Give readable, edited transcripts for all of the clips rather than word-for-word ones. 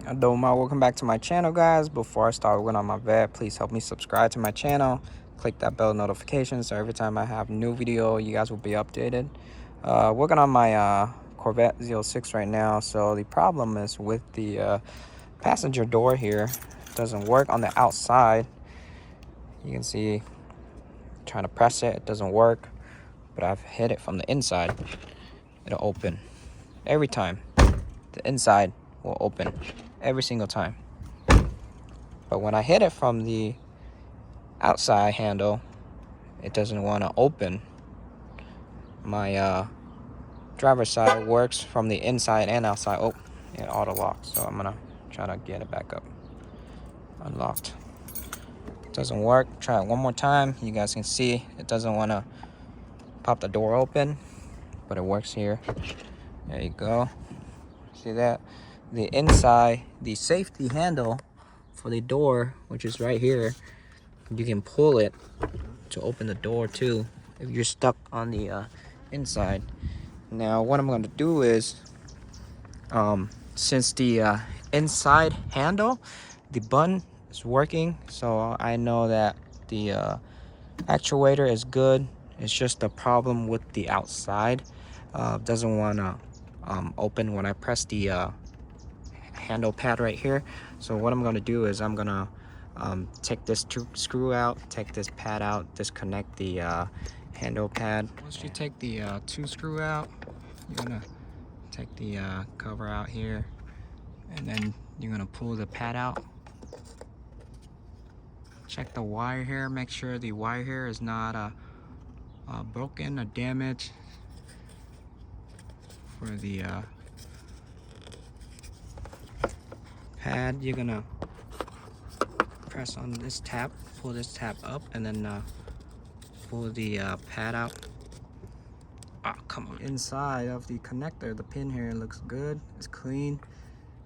Adoma, welcome back to my channel, guys. Before I start working on my vet, please help me subscribe to my channel. Click that bell notification so every time I have a new video, you guys will be updated. Working on my Corvette Z06 right now. So the problem is with the passenger door here. It doesn't work on the outside. You can see, trying to press it, it doesn't work. But I've hit it from the inside. It'll open every time. The inside will open every single time. But when I hit it from the outside handle, it doesn't want to open. My driver's side works from the inside and outside. Oh, it auto locked, so I'm gonna try to get it back up. Unlocked. Doesn't work. Try it one more time. You guys can see it doesn't want to pop the door open, but it works here. There you go. See that? The inside, the safety handle for the door, which is right here, you can pull it to open the door too if you're stuck on the inside. Now what I'm going to do is, since the inside handle, the button is working, so I know that the actuator is good. It's just a problem with the outside. Doesn't want to open when I press the handle pad right here. So what I'm going to do is I'm going to take this screw out, take this pad out, disconnect the handle pad. Once you take the two screw out, you're going to take the cover out here, and then you're going to pull the pad out. Check the wire here, make sure the wire here is not broken or damaged for the pad. You're gonna press on this tab, pull this tab up, and then pull the pad out. Come on. Inside of the connector, the pin here looks good. It's clean.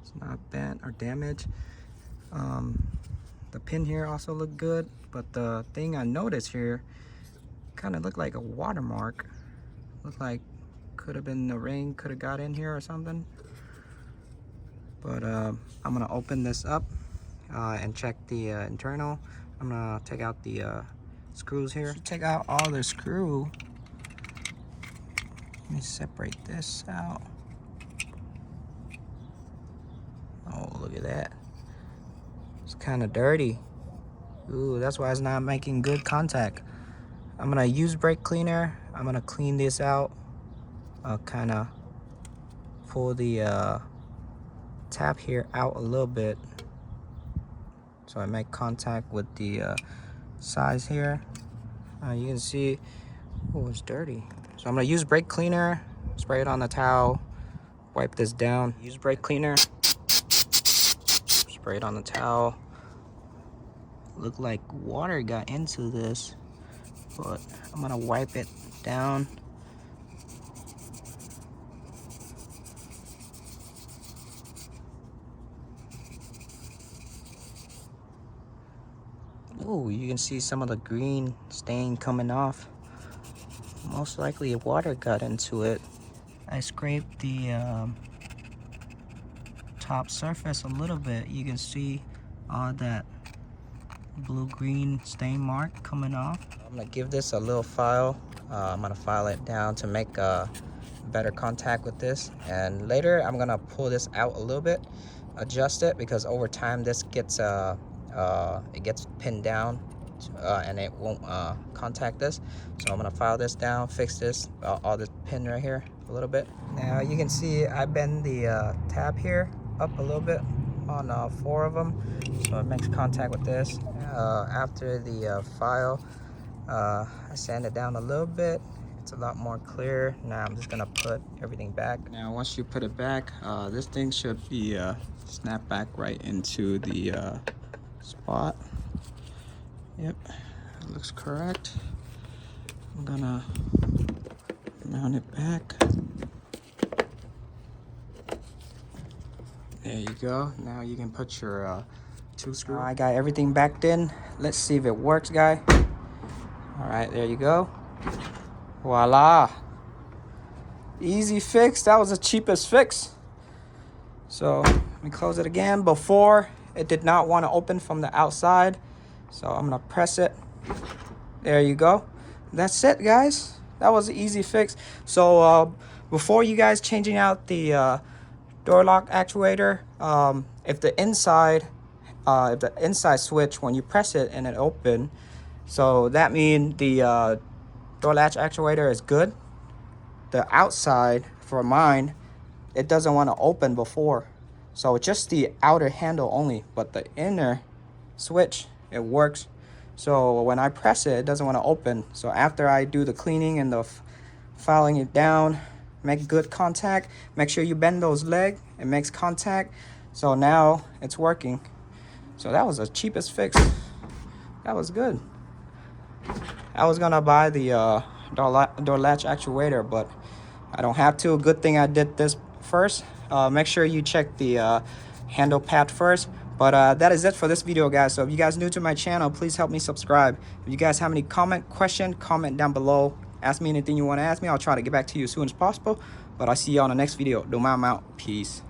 It's not bent or damaged. The pin here also look good, but the thing I noticed here kind of looked like a watermark. Looked like could have been the rain could have got in here or something. But I'm gonna open this up and check the internal. I'm gonna take out the screws here. Take out all the screw. Let me separate this out. Oh, look at that. It's kind of dirty. Ooh, that's why it's not making good contact. I'm gonna use brake cleaner. I'm gonna clean this out. Kind of pull the tap here out a little bit so I make contact with the sides here. You can see, oh, it's dirty. So I'm gonna use brake cleaner, spray it on the towel, wipe this down. Use brake cleaner, spray it on the towel. Looked like water got into this, but I'm gonna wipe it down. Oh, you can see some of the green stain coming off. Most likely water got into it. I scraped the top surface a little bit. You can see all that blue-green stain mark coming off. I'm gonna give this a little file. I'm gonna file it down to make better contact with this. And later I'm gonna pull this out a little bit, adjust it, because over time this gets it gets pinned down and it won't contact this. So I'm gonna file this down, fix this, all this pin right here a little bit. Now you can see I bend the tab here up a little bit on 4 of them, so it makes contact with this. After the file, I sand it down a little bit. It's a lot more clear. Now I'm just gonna put everything back. Now once you put it back, this thing should be snapped back right into the spot. Yep, it looks correct. I'm gonna mount it back. There you go. Now you can put your 2 screws. I got everything backed in. Let's see if it works, guy. All right, there you go. Voila. Easy fix. That was the cheapest fix. So Let me close it again. Before, it did not want to open from the outside. So I'm gonna press it. There you go. That's it, guys. That was an easy fix. So before you guys changing out the door lock actuator, if the inside switch, when you press it and it open, so that means the door latch actuator is good. The outside, for mine, it doesn't want to open before. So just the outer handle only, but the inner switch, it works. So when I press it, it doesn't want to open. So after I do the cleaning and the filing it down, make good contact, make sure you bend those legs, it makes contact. So now it's working. So that was the cheapest fix. That was good. I was gonna buy the door latch actuator, but I don't have to. Good thing I did this first. Make sure you check the handle pad first. But that is it for this video, guys. So if you guys are new to my channel, please help me subscribe. If you guys have any question, comment down below. Ask me anything you want to ask me. I'll try to get back to you as soon as possible. But I'll see you on the next video. I'm out. Peace.